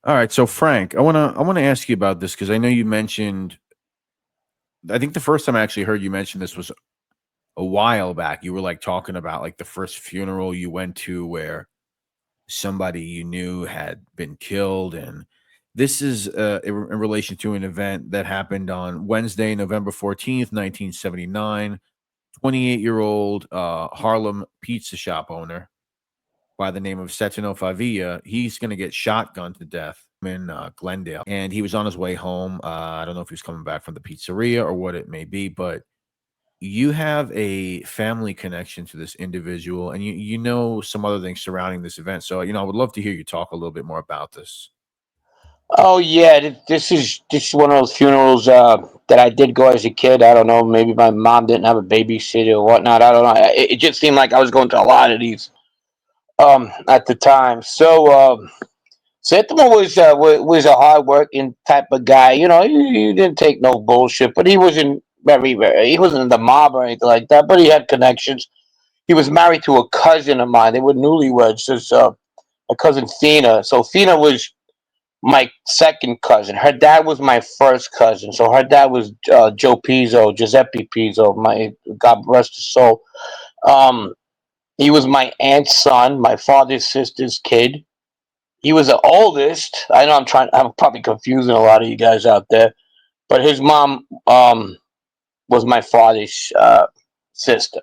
All right, so Frank, I wanna ask you about this because I know you mentioned. I think the first time I actually heard you mention this was a while back. You were like talking about like the first funeral you went to where somebody you knew had been killed, and this is in relation to an event that happened on Wednesday, November 14th, 1979. 28-year-old Harlem pizza shop owner by the name of Settimo Favia. He's going to get shotgunned to death in Glendale. And he was on his way home. I don't know if he was coming back from the pizzeria or what it may be, but you have a family connection to this individual and you know some other things surrounding this event. So, I would love to hear you talk a little bit more about this. Oh yeah, this is one of those funerals that I did go as a kid. I don't know, maybe my mom didn't have a babysitter or whatnot. I don't know. It just seemed like I was going to a lot of these at the time. So Settimo was a hard working type of guy. He didn't take no bullshit, but he wasn't he wasn't in the mob or anything like that. But he had connections. He was married to a cousin of mine. They were newlyweds. It's a cousin Fina. So Fina was my second cousin. Her dad was my first cousin. So her dad was Joe Pizzo, Giuseppe Pizzo. My God rest his soul. Um, he was my aunt's son, my father's sister's kid. He was the oldest. I know I'm probably confusing a lot of you guys out there, but his mom was my father's sister.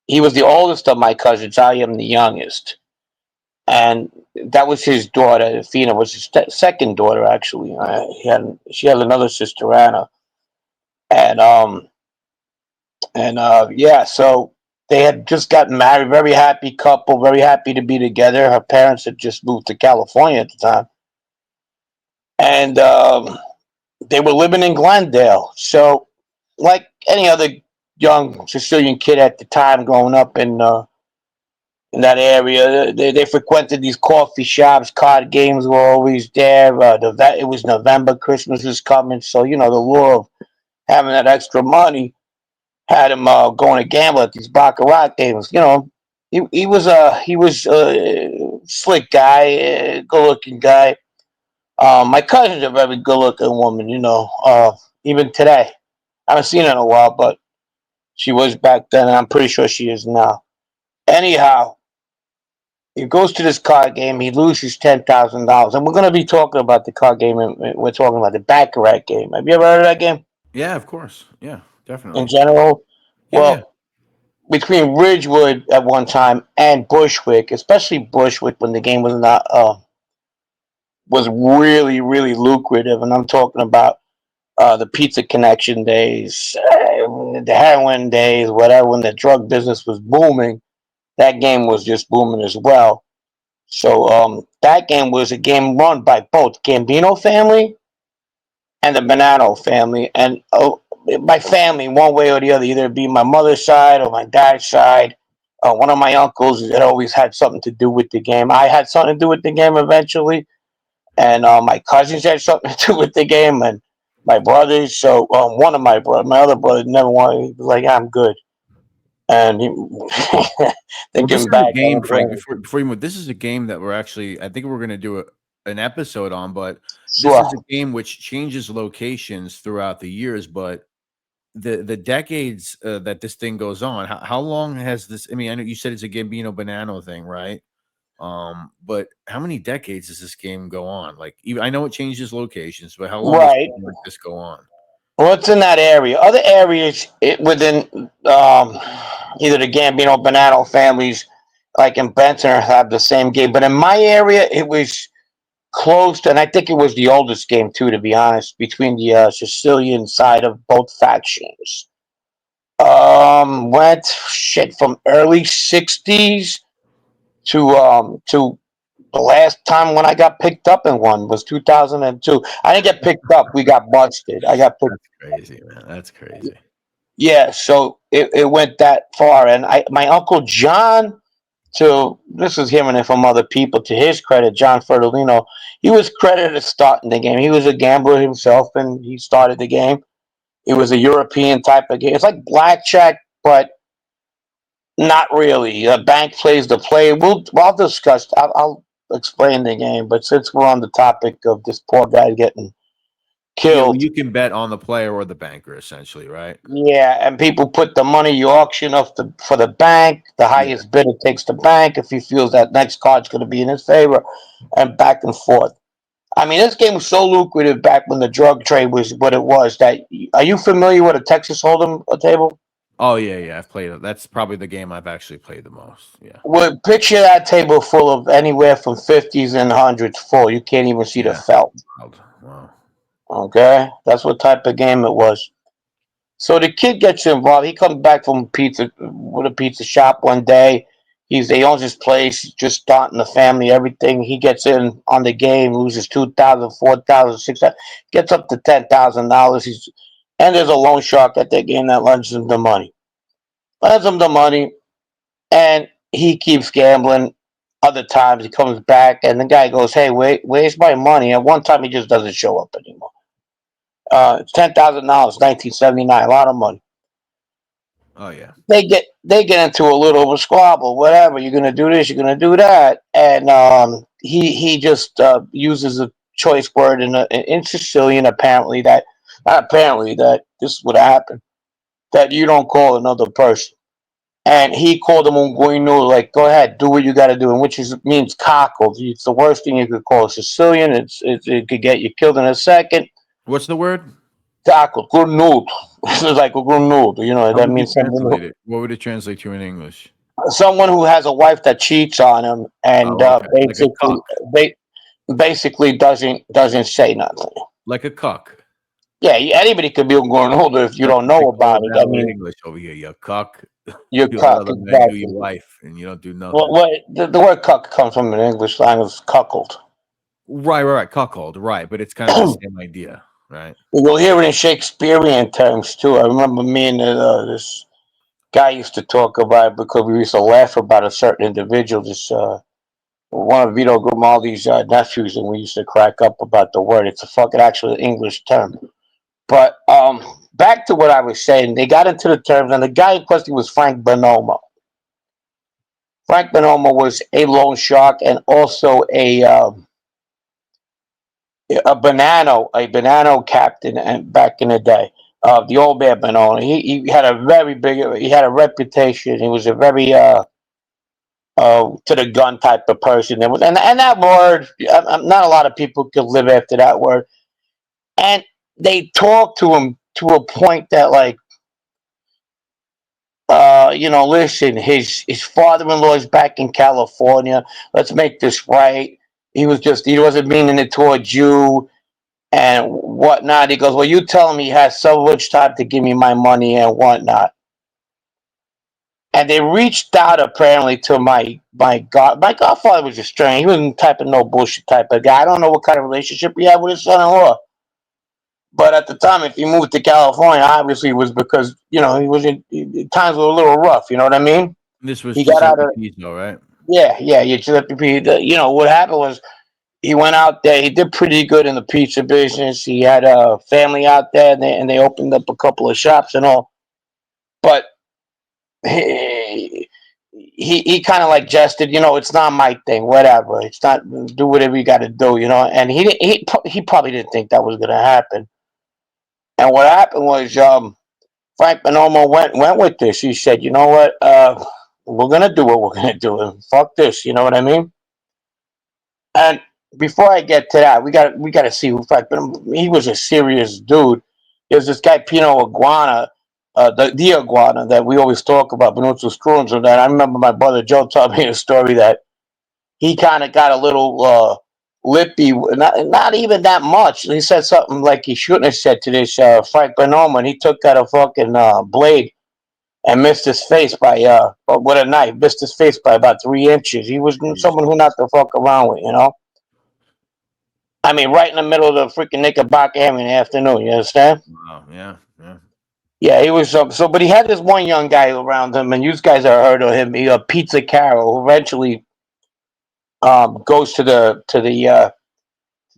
He was the oldest of my cousins. I am the youngest, and that was his daughter. Fina was his second daughter, actually. She had another sister, Anna, and yeah. So they had just gotten married. Very happy couple. Very happy to be together. Her parents had just moved to California at the time, and they were living in Glendale. So, like any other young Sicilian kid at the time, growing up in that area, they frequented these coffee shops. Card games were always there. It was November, Christmas was coming, so the lure of having that extra money had him going to gamble at these baccarat games. He was a slick guy, good looking guy. My cousin's a very good looking woman. Even today, I haven't seen her in a while, but she was back then, and I'm pretty sure she is now. Anyhow, he goes to this card game. He loses $10,000, and we're going to be talking about the card game. And we're talking about the baccarat game. Have you ever heard of that game Yeah, of course. Yeah, in definitely. general? Yeah, yeah. Well, between Ridgewood at one time and Bushwick, especially Bushwick when the game was not was really really lucrative, and I'm talking about the pizza connection days, the heroin days, whatever. When the drug business was booming, that game was just booming as well. So that game was a game run by both Gambino family and the Bonanno family, and my family, one way or the other, either it be my mother's side or my dad's side. One of my uncles that always had something to do with the game. I had something to do with the game eventually, and my cousins had something to do with the game, and my brothers. So one of my other brother, never wanted. He was like, "I'm good," and Well, this thinking is a back, I game, don't Frank. blame Before you move, this is a game that we're actually. I think we're going to do an episode on, but this is Sure. a game which changes locations throughout the years. But the decades that this thing goes on, how long has this? I mean, I know you said it's a Gambino Banano thing, right? But how many decades does this game go on? Like, even I know it changes locations, but how long does Right. something like this go on? Well, it's in that area. Other areas within either the Gambino Bonanno families, like in Benton, have the same game. But in my area, it was close to, and I think it was the oldest game too, to be honest, between the Sicilian side of both factions. Went shit from early '60s to the last time when I got picked up in one was 2002. I didn't get picked up. We got busted. I got picked. That's crazy, man. That's crazy. Yeah, so it went that far, and my uncle John. To this is hearing it from other people. To his credit, John Fertolino, he was credited starting the game. He was a gambler himself, and he started the game. It was a European type of game. It's like blackjack, but not really. A bank plays the play. I'll discuss. I'll explain the game. But since we're on the topic of this poor guy getting Yeah, well, killed, you can bet on the player or the banker, essentially, right? yeah, and people put the money you auction off for the bank. The Yeah. highest bidder takes the bank if he feels that next card's going to be in his favor, and back and forth. I mean, this game was so lucrative back when the drug trade was what it was. That are you familiar with a Texas Hold'em table? Oh yeah, yeah. I've played it. That's probably the game I've actually played the most. Yeah. Well, picture that table full of anywhere from 50s and hundreds full. You can't even see the Yeah. felt. Wild. Wow. Okay, that's what type of game it was. So the kid gets involved. He comes back from pizza with a pizza shop one day. He owns his place, just starting the family, everything. He gets in on the game, loses 2,000, 4,000, 6,000, gets up to $10,000. And there's a loan shark at that game that lends him the money. Lends him the money, and he keeps gambling. Other times he comes back, and the guy goes, "Hey, wait, where's my money?" And one time he just doesn't show up anymore. It's $10,000, 1979, a lot of money. Oh yeah. They get into a little of a squabble. Whatever, you're gonna do this, you're gonna do that, and he just uses a choice word in Sicilian. Apparently that not apparently that this would happen. That you don't call another person. And he called him un guino, like, go ahead, do what you got to do, and which means cockled. It's the worst thing you could call a Sicilian. It could get you killed in a second. What's the word? Cockled, good nude. This is like a good nude. How That would you means translate it? What would it translate to in English? someone who has a wife that cheats on him and Oh, okay. Like a cuck. basically doesn't say nothing. Like a cuck. Yeah, anybody could be a good older if you That's don't what they know call about it it. now I in mean, English over here. You cuck. you're You let cuck, other men do exactly. your wife, and you don't do Well, nothing. what the word cuck comes from an English language, cuckold. Right, right, right. Cuckold, right. But it's kind of the same idea, right? You'll hear it in Shakespearean terms too. I remember me and this guy used to talk about it because we used to laugh about a certain individual. This one of Vito Grimaldi's nephews, and we used to crack up about the word. It's a fucking actual English term. But back to what I was saying, they got into the terms, and the guy in question was Frank Bonomo. Frank Bonomo was a loan shark and also a Bonanno captain, and back in the day, the old man Bonanno. He had a very big, he had a reputation. He was a very to the gun type of person. There was, and that word, not a lot of people could live after that word. And they talked to him to a point that like, listen, his father-in-law is back in California. Let's make this right. He wasn't meaning it towards you and whatnot. He goes, well, you tell him he has so much time to give me my money and whatnot. And they reached out apparently to my godfather was a strange. He wasn't type of no bullshit type of guy. I don't know what kind of relationship he had with his son-in-law. But at the time, if he moved to California, obviously it was because he was times were a little rough. You know what I mean? This was He got out Giuseppe of Pizzo, right? yeah. What happened was he went out there. He did pretty good in the pizza business. He had a family out there, and they opened up a couple of shops and all. But he kind of like jested, it's not my thing, whatever. It's not do whatever you got to do, And he probably didn't think that was gonna happen. And what happened was Frank Bonomo went with this. He said, you know what, we're gonna do what we're gonna do, and fuck this. You know what I mean? And before I get to that, we got to see who Frank Bonomo. He was a serious dude. There's this guy Pino Iguana. The iguana that we always talk about, Benuzzo Screws, and that I remember my brother Joe told me a story that he kind of got a little lippy, not even that much. He said something like he shouldn't have said to this Frank Bonomo, and he took out a fucking blade and missed his face by with a knife, missed his face by about 3 inches. He was Jesus. someone who not to fuck around with. I mean, right in the middle of the freaking Knickerbocker in the afternoon. You understand? Wow. Yeah. Yeah. Yeah, he was but he had this one young guy around him, and you guys have heard of him. Pizza Caro, who eventually goes to the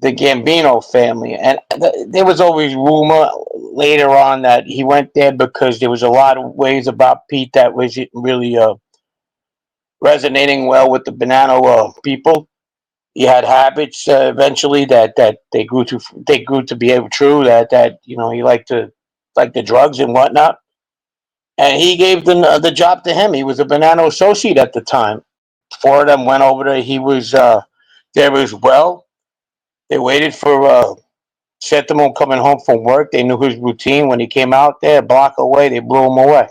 Gambino family, and there was always rumor later on that he went there because there was a lot of ways about Pete that was really resonating well with the Bonanno people. he had habits eventually that they grew to be able true that he liked the drugs and whatnot, and he gave the job to him. He was a Bonanno associate at the time. Four of them went over there. He was there as well. They waited for Settimo coming home from work. They knew his routine. When he came out there, a block away, they blew him away.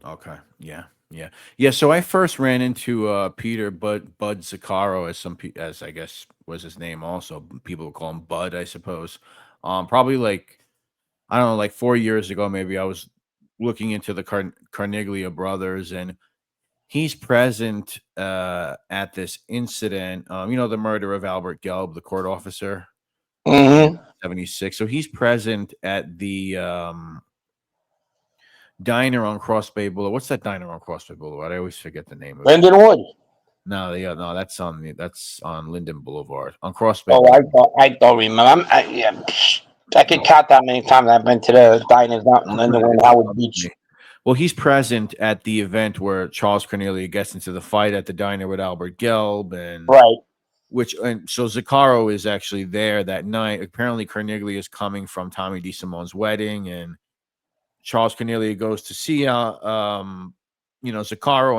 Okay. Yeah. Yeah. Yeah. So I first ran into Peter Bud Zuccaro, as as I guess was his name. Also, people would call him Bud, I suppose. Probably like, I don't know, like 4 years ago, maybe I was looking into the Carniglia brothers, and he's present at this incident. The murder of Albert Gelb, the court officer in Hmm. '76. So he's present at the diner on Cross Bay Boulevard. What's that diner on Cross Bay Boulevard? I always forget the name of it. Lyndon Wood. No, yeah, no, that's on Linden Boulevard on Cross Bay Oh, I Boulevard. don't, I don't remember. Yeah, I could No, count that many times I've been to the diners out in Lyndon Wood, it's Howard above Beach. me. Well, he's present at the event where Charles Cornelia gets into the fight at the diner with Albert Gelb, Right. and so Zuccaro is actually there that night. Apparently, Cornelia is coming from Tommy DeSimone's wedding, and Charles Cornelia goes to see Zuccaro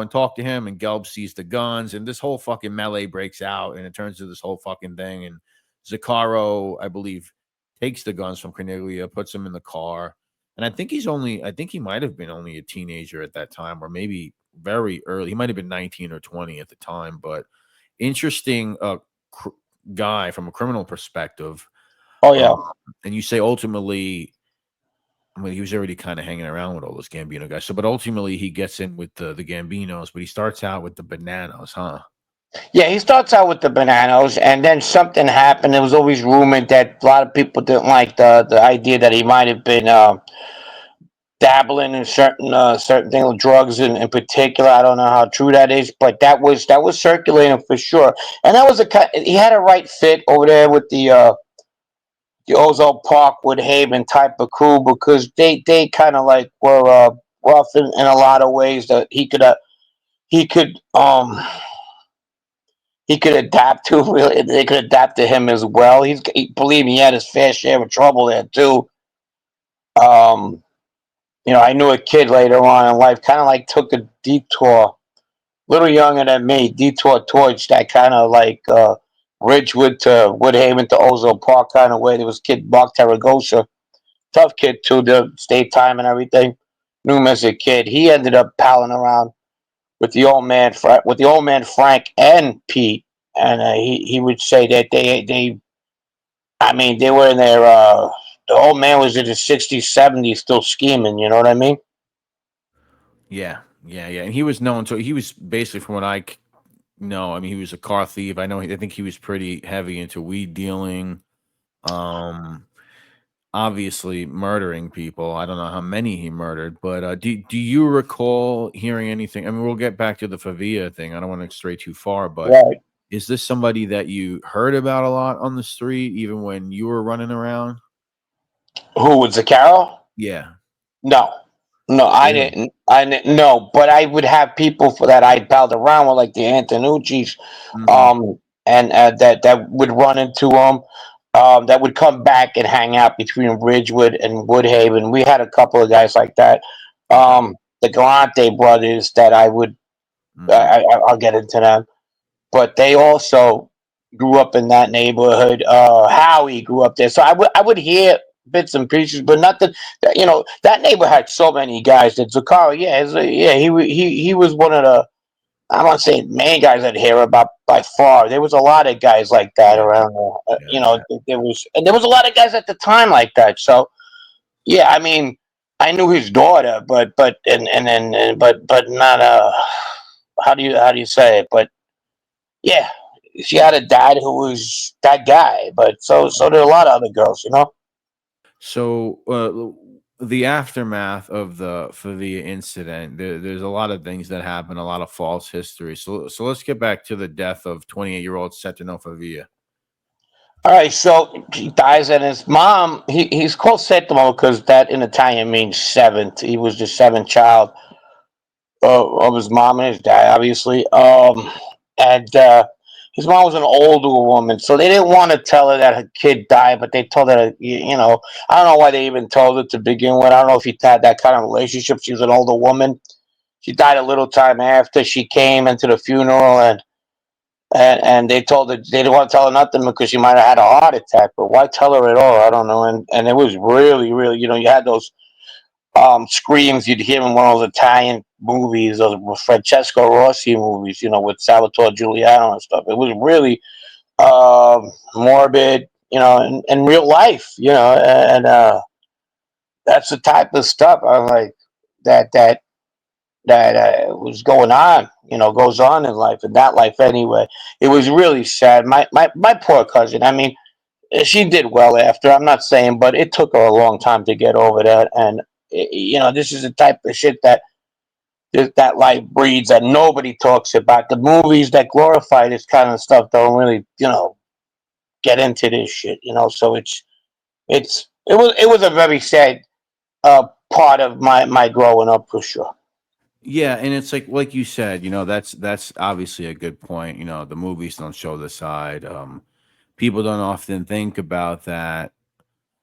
and talk to him, and Gelb sees the guns, and this whole fucking melee breaks out, and it turns into this whole fucking thing. And Zuccaro, I believe, takes the guns from Cornelia, puts them in the car, and I think he might have been only a teenager at that time, or maybe very early. He might have been 19 or 20 at the time, but interesting cr- guy from a criminal perspective. Oh Um, yeah. and you say ultimately, I mean, he was already kind of hanging around with all those Gambino guys. So, but ultimately, he gets in with the Gambinos, but he starts out with the Bananas, huh? Yeah, he starts out with the Bonannos, and then something happened. It was always rumored that a lot of people didn't like the idea that he might have been dabbling in certain things, drugs in particular. I don't know how true that is, but that was circulating for sure. And that was he had a right fit over there with the Ozone Park Woodhaven type of crew because they kind of like were rough in a lot of ways that he could um he could adapt to. Really, they could adapt to him as well. Believe me, he had his fair share of trouble there too. Um, I knew a kid later on in life kind of like took a detour, little younger than me, detour towards that kind of like Ridgewood to Woodhaven to Ozone Park kind of way. There was a kid Mark Terragosa, tough kid too, the state time and everything. Knew him as a kid. He ended up palling around with the old man, Frank and Pete, and he would say that I mean, they were in their. The old man was in his 60s, 70s, still scheming. You know what I mean? Yeah, yeah, yeah. And he was known to. He was basically, from what know, I mean, he was a car thief. I know. I think he was pretty heavy into weed dealing. Um, Obviously murdering people. I don't know how many he murdered, but do you recall hearing anything? I mean, we'll get back to the Favia thing. I don't want to stray too far, but Right. is this somebody that you heard about a lot on the street, even when you were running around? Who was Zuccaro? Yeah, No, no, I really. didn't. I didn't. No, but I would have people for that I palled around with, like the Antonucci's, Hmm. and that would run into them. That would come back and hang out between Ridgewood and Woodhaven. We had a couple of guys like that. Okay. The Galante brothers that I would. Hmm. I'll get into them, but they also grew up in that neighborhood. Howie grew up there, so I would hear bits and pieces, but nothing. That neighborhood had so many guys that Zuccaro, yeah, he was one of the. I'm not saying main guys I'd hear about by far. There was a lot of guys like that Yeah, around there. yeah, yeah. There was a lot of guys at the time like that. So yeah, I mean, I knew his daughter, but not how do you say it? But yeah, she had a dad who was that guy, but so did a lot of other girls. So, the aftermath of the Favia incident, there's a lot of things that happen, a lot of false history. So let's get back to the death of 28-year-old Settimo Favia. All right, so he dies, and his mom. He's called Settimo because that in Italian means seventh. He was the seventh child of his mom and his dad, obviously. And his mom was an older woman, so they didn't want to tell her that her kid died, but they told her, I don't know why they even told her to begin with. I don't know if he had that kind of relationship. She was an older woman. She died a little time after she came into the funeral, and they told her they didn't want to tell her nothing because she might have had a heart attack. But why tell her at all? I don't know. And it was really, really, you had those screams you'd hear in one of those Italian movies, those Francesco Rossi movies, with Salvatore Giuliano and stuff. It was really morbid, in real life, and that's the type of stuff I'm like that was going on, goes on in life, in that life anyway. It was really sad. My poor cousin. I mean, she did well after. I'm not saying, but it took her a long time to get over that. And this is the type of shit that life breeds that nobody talks about. The movies that glorify this kind of stuff don't really, get into this shit. So it was a very sad part of my growing up for sure. Yeah, and it's like you said, that's obviously a good point. The movies don't show the side. People don't often think about that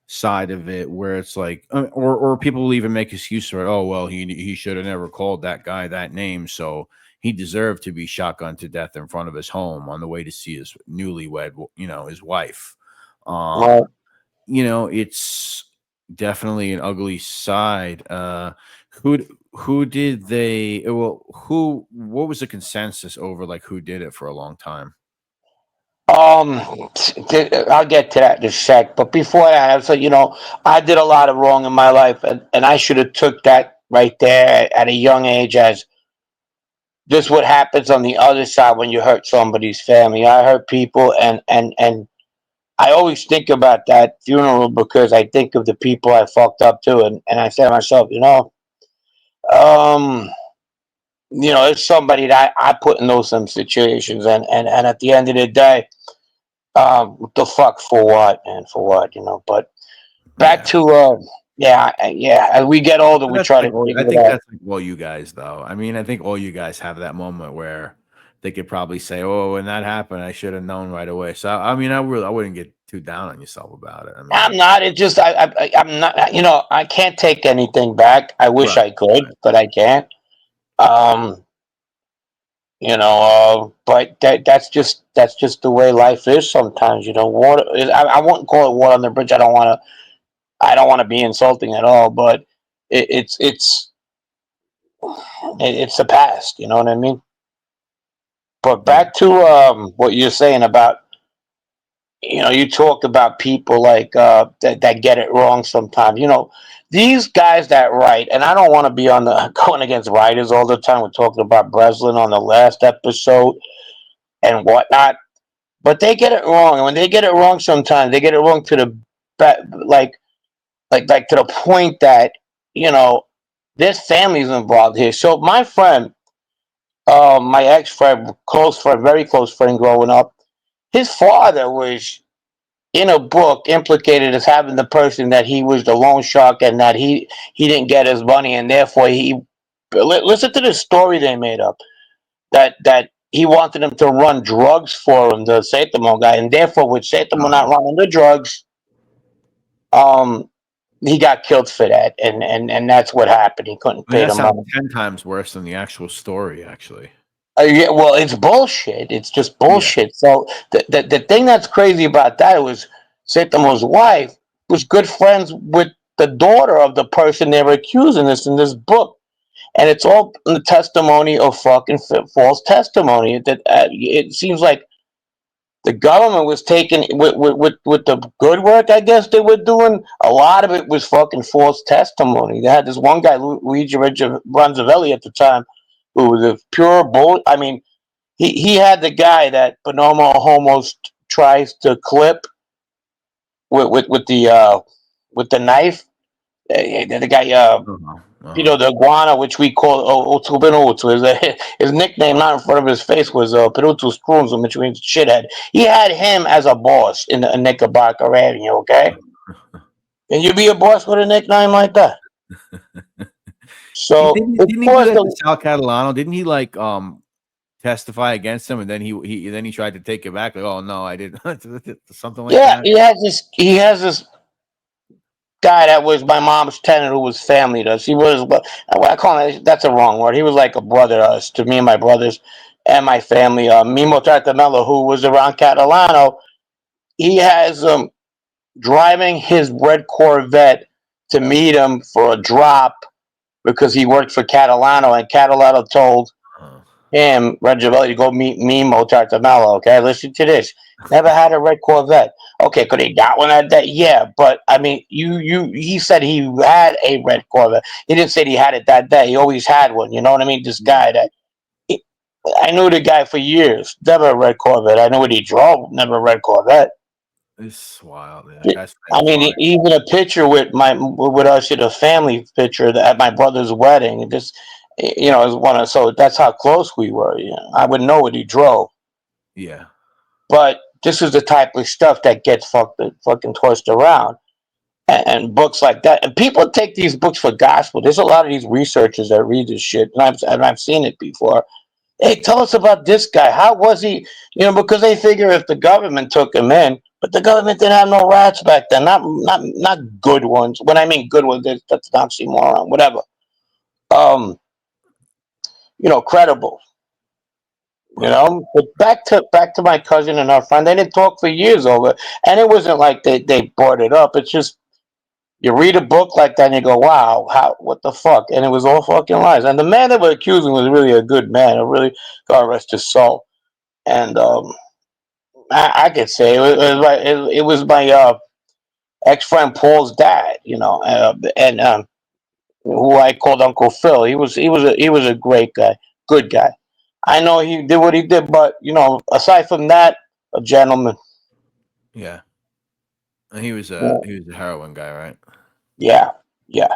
side of it, where it's like, or people will even make excuse for it. Oh well, he should have never called that guy that name, so he deserved to be shotgunned to death in front of his home on the way to see his newlywed, his wife. Right. It's definitely an ugly side. Who who did they? Well, who? What was the consensus over like who did it for a long time? Um, I'll get to that in a sec. But before that, I was like, I did a lot of wrong in my life, and I should have took that right there at a young age as just what happens on the other side when you hurt somebody's family. I hurt people, and I always think about that funeral because I think of the people I fucked up to, and I say to myself, um, it's somebody that I put in those some situations, and at the end of the day, what the fuck for what, man, for what, But back Yeah. to yeah, yeah. As we get older, But we that's try to like I figure it think out. that's like all you guys though. I mean, I think all you guys have that moment where they could probably say, "Oh, when that happened, I should have known right away." So I mean, I wouldn't get too down on yourself about it. I I'm mean, not. It just I'm not. I can't take anything back. I wish right, I could, right. but I can't. Um, but that's just the way life is sometimes. Water. I won't call it water on the bridge. I don't want to. I don't want to be insulting at all, but it's the past. You know what I mean? But Yeah. back to what you're saying about, you talk about people like that get it wrong sometimes. These guys that write, and I don't want to be on the going against writers all the time. We're talking about Breslin on the last episode and whatnot, but they get it wrong. And when they get it wrong, sometimes they get it wrong to the like to the point that you know there's families involved here. So my friend, my ex friend, close friend, very close friend, growing up, his father was in a book implicated as having the person that he was the loan shark and that he didn't get his money and therefore he listen to the story they made up that he wanted him to run drugs for him, the Settimo guy, and therefore with Settimo not Oh, running the drugs, um he got killed for that, and that's what happened. He couldn't I mean, pay that the sounds money. 10 times worse than the actual story, actually. Yeah, well, it's bullshit. It's just Yeah. bullshit. So the thing that's crazy about that was Setimo's wife was good friends with the daughter of the person they were accusing us in this book, and it's all in the testimony of fucking false testimony. That it seems like the government was taking with the good work I guess they were doing. A lot of it was fucking false testimony. They had this one guy, Luigi Ronzavelli at the time, who was a pure bull. I mean, he had the guy that Bonomo almost tries to clip with the knife. The guy Uh-huh. Pino Uh-huh. the iguana, which we call Otubino. His nickname, not in front of his face, was Perutu Scroons, which means shithead. He had him as a boss in the Knickerbocker area. Okay, can you be a boss with a nickname like that? He So didn't it didn't he do caused that to a Sal Catalano? Didn't he like testify against him, and then he tried to take it back. Like, oh no, I didn't. Something like Yeah, that. he has this guy that was my mom's tenant who was family to us. He was what I call him. That's a wrong word. He was like a brother to us, to me and my brothers and my family. Mimo Tartamella, who was around Catalano, he has driving his red Corvette to meet him for a drop because he worked for Catalano, and Catalano told Uh, him, Reggio, to go meet Mimo Tartamella. Okay, listen to this. Never had a red Corvette. Okay, could he got one at that? Yeah, but I mean, he said he had a red Corvette. He didn't say he had it that day. He always had one. You know what I mean? This yeah, guy that I knew the guy for years. Never a red Corvette. I knew what he drove. Never a red Corvette. it's wild. Yeah, that guy's I mean, flying. even a picture with us in a family picture at my brother's wedding. It just is one of so that's how close we were. I would know what he drove, Yeah. but this is the type of stuff that gets fucking tossed around, and books like that. And people take these books for gospel. There's a lot of these researchers that read this shit, and I've seen it before. Hey, tell us about this guy. How was he? Because they figure if the government took him in, but the government didn't have no rats back then. Not good ones. When I mean good ones, that's an oxymoron. Whatever. Um, credible. Right. But back to my cousin and our friend. They didn't talk for years over it, and it wasn't like they brought it up. It's just you read a book like that and you go, "Wow, what the fuck?" And it was all fucking lies. And the man that were accusing was really a good man. A really, God rest his soul. And I could say it was my ex friend Paul's dad, and who I called Uncle Phil. He was a great guy, good guy. I know he did what he did, but aside from that, a gentleman. Yeah. And Yeah, he was a heroin guy, right? yeah, yeah.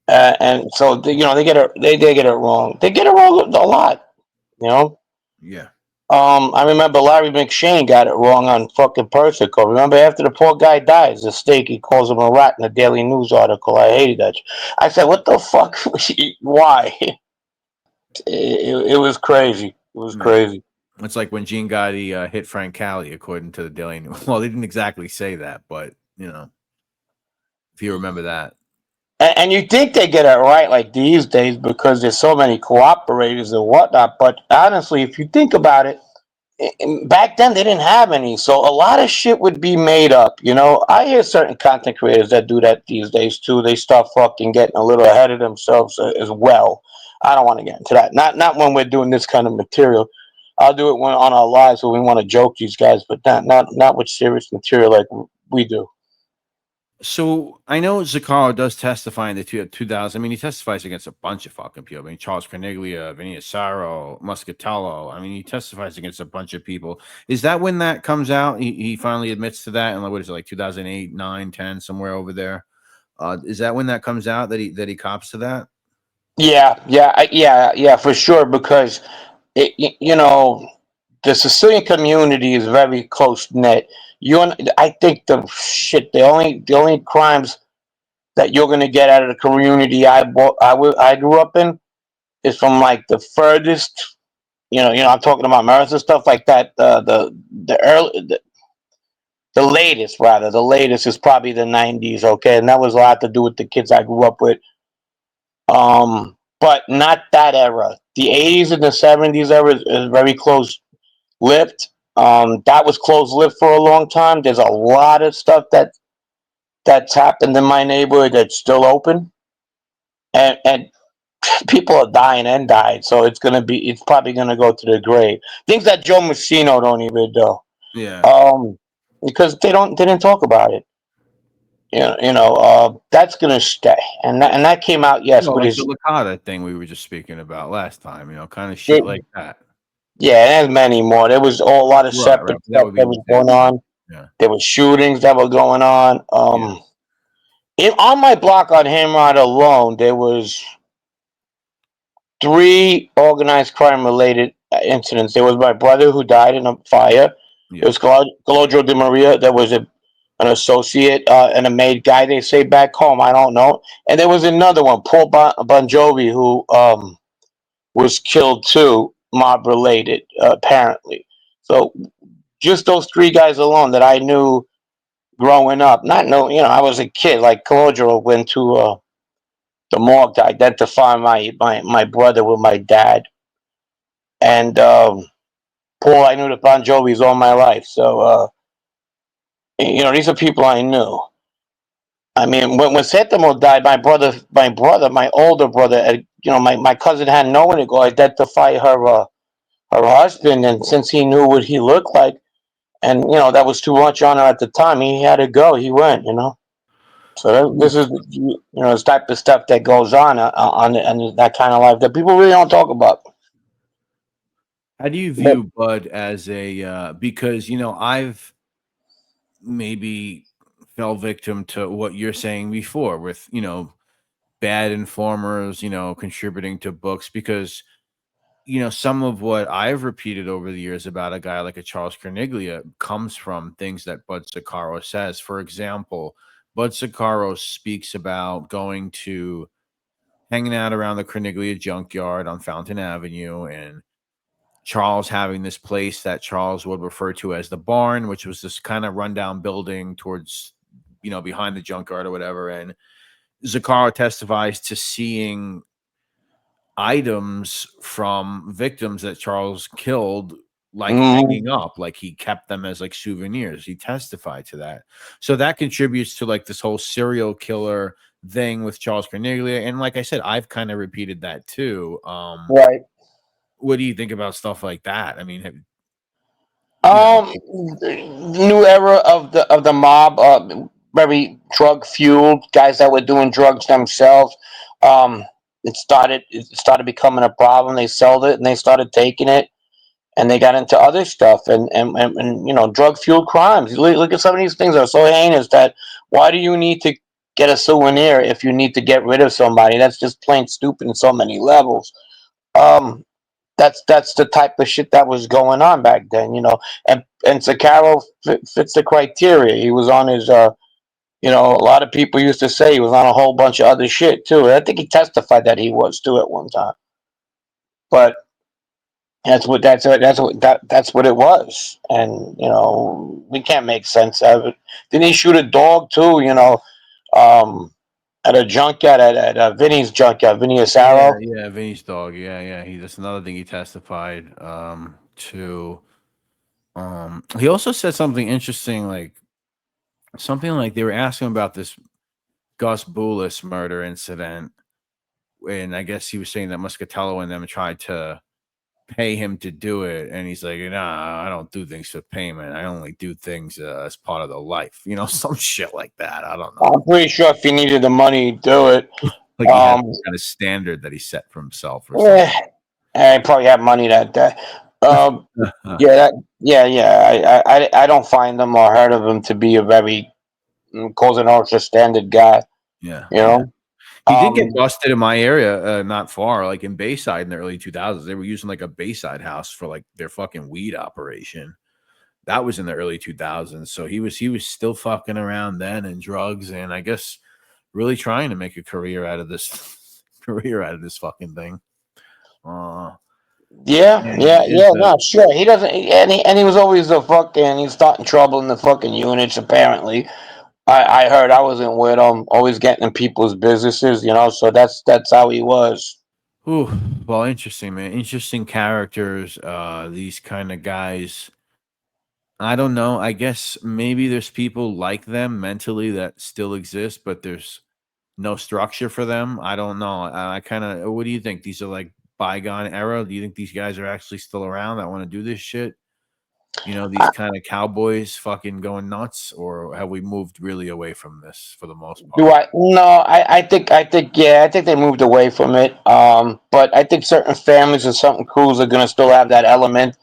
Yeah. And so they get it they get it wrong. They get it wrong a lot. You know. Yeah. I remember Larry McShane got it wrong on fucking Persico. Remember after the poor guy dies, the steak, he calls him a rat in a Daily News article. I hated that. I said, "What the fuck? Why?" It was crazy. It was Yeah. crazy. It's like when Gene Gotti hit Frank Cali, according to the Daily News. Well, they didn't exactly say that, but if you remember that. And you think they get it right like these days because there's so many cooperators and whatnot. But honestly, if you think about it, back then they didn't have any, so a lot of shit would be made up. I hear certain content creators that do that these days too. They start fucking getting a little ahead of themselves as well. I don't want to get into that. Not when we're doing this kind of material. I'll do it when on our lives when we want to joke these guys, but not with serious material like we do. So I know Zuccaro does testify in the 2000. I mean, he testifies against a bunch of fucking people. I mean, Charles Corniglia, Venia Saro, Muscatello. I mean, he testifies against a bunch of people. Is that when that comes out? He finally admits to that, and like, what is it, like 2008, 9, 10, somewhere over there? Is that when that comes out that he cops to that? Yeah, yeah, yeah, for sure. Because the Sicilian community is very close knit. I think the only crimes that you're gonna get out of the community I grew up in is from like the furthest. I'm talking about America stuff like that. The latest rather, the latest is probably the '90s. Okay, and that was a lot to do with the kids I grew up with. But not that era. The '80s and the '70s era is very close lipped. That was closed lipped for a long time. There's a lot of stuff that's happened in my neighborhood that's still open, and people are dying and died. So it's probably gonna go to the grave. Things that Joe Messino don't even do, Yeah. um, because they didn't talk about it. That's gonna stay, and that came out yes Well, with like the his Licata thing we were just speaking about last time, kind of shit it, like that. yeah, and there's many more. There was a lot of Right, right. separate That stuff would be that was an going example. on. Yeah. There were shootings that were going on. Yeah. On my block on Hamrod alone, there was three organized crime related incidents. There was my brother who died in a fire. There Yeah. was Galodro de Maria. There was an associate and a maid guy. They say back home. I don't know. And there was another one, Paul Bon Jovi, who was killed too. mob related, apparently. So just those three guys alone that I knew growing up. Not know, I was a kid. Like Colodro went to the morgue to identify my brother with my dad, and Paul. I knew the Bon Jovis all my life, so these are people I knew. I mean, when Settimo died, my older brother, my cousin had nowhere to go identify her husband, and since he knew what he looked like, and that was too much on her at the time, he had to go. He went. So this is this type of stuff that goes on that kind of life that people really don't talk about. How do you But view Bud as a because I've maybe fell victim to what you're saying before with bad informers contributing to books because some of what I've repeated over the years about a guy like a Charles Carniglia comes from things that Bud Zuccaro says. For example, Bud Zuccaro speaks about going to hanging out around the Carniglia junkyard on Fountain Avenue and Charles having this place that Charles would refer to as the barn, which was this kind of rundown building towards, behind the junkyard or whatever. And Zuccaro testifies to seeing items from victims that Charles killed, like hanging mm, up, like he kept them as like souvenirs. He testified to that. So that contributes to like this whole serial killer thing with Charles Carniglia. And like I said, I've kind of repeated that too. right. What do you think about stuff like that? I mean, you know, Um, New era of the mob, very drug fueled guys that were doing drugs themselves. Um, it started becoming a problem. They sold it and they started taking it and they got into other stuff and drug fueled crimes. Look at some of these things that are so heinous that why do you need to get a souvenir if you need to get rid of somebody? That's just plain stupid in so many levels. Um, that's the type of shit that was going on back then. And Zuccaro fits the criteria. He was on his a lot of people used to say he was on a whole bunch of other shit too. I think he testified that he was too at one time. But that's what it was. And we can't make sense of it. Didn't he shoot a dog too? Um, at a junkyard at Vinny's junkyard, Vinny yeah, Asaro. yeah, Vinny's dog. Yeah, yeah. That's another thing he testified to. He also said something interesting, like something like they were asking about this Gus Boulis murder incident, and I guess he was saying that Muscatello and them tried to pay him to do it, and he's like, "Nah, I don't do things for payment. I only do things as part of the life." Some shit like that. I don't know. I'm pretty sure if he needed the money, he'd do it. Like he has Um, some kind of standard that he set for himself or something. eh, I probably had money that day. Um, yeah, yeah. I don't find him or heard of him to be a very Cosa Nostra standard guy. Yeah, You yeah. know. He did get Um, busted in my area, not far, like in Bayside in the early 2000s. They were using like a Bayside house for like their fucking weed operation. That was in the early 2000s. So he was still fucking around then and drugs and I guess really trying to make a career out of this career out of this fucking thing. Uh yeah, and yeah, his yeah. No, sure. He doesn't, and he was always the fucking. He's starting trouble in the fucking units. Apparently, I heard I wasn't with him. Always getting in people's businesses. So that's how he was. ooh, well, interesting, man. Interesting characters. These kind of guys. I don't know. I guess maybe there's people like them mentally that still exist, but there's no structure for them. I don't know. I kind of. What do you think? These are like bygone era. Do you think these guys are actually still around that want to do this shit? These kind of cowboys fucking going nuts, or have we moved really away from this for the most Do part? I? No, I think, yeah, I think they moved away from it. But I think certain families and certain crews are gonna still have that element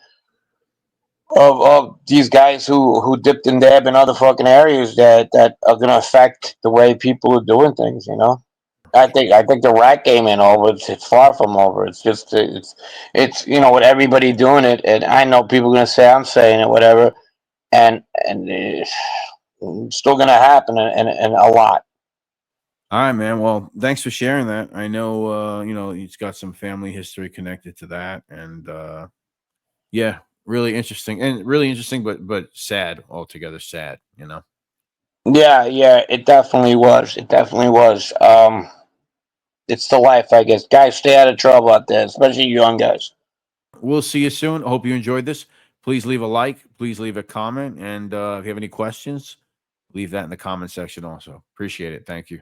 of these guys who dipped and dab in other fucking areas that are gonna affect the way people are doing things. I think the rat game ain't over. It's far from over. It's just it's with everybody doing it, and I know people are gonna say I'm saying it, whatever, and it's still gonna happen, and a lot. All right, man. Well, thanks for sharing that. I know, he's got some family history connected to that, and yeah, really interesting, but sad altogether. Sad, you know. Yeah, yeah, it definitely was. It definitely was. It's the life, I guess. Guys, stay out of trouble out there, especially you young guys. We'll see you soon. I hope you enjoyed this. Please leave a like. Please leave a comment, and if you have any questions, leave that in the comment section. Also, appreciate it. Thank you.